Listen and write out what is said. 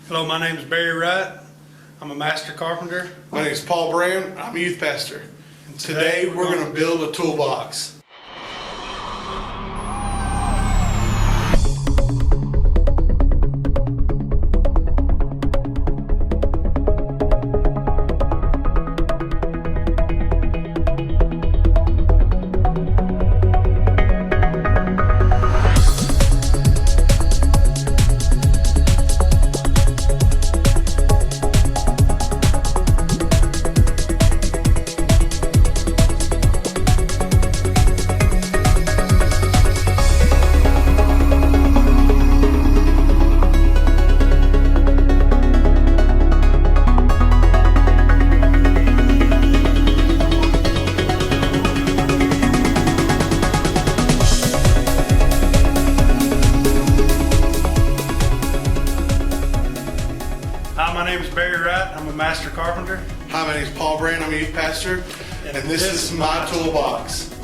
Hello, my name is Barry Wright. I'm a master carpenter. My name is Paul Brown. I'm a youth pastor. Today we're going to build a toolbox. Hi, my name is Barry Wright. I'm a master carpenter. Hi, my name is Paul Brown. I'm a youth pastor. And this is my toolbox.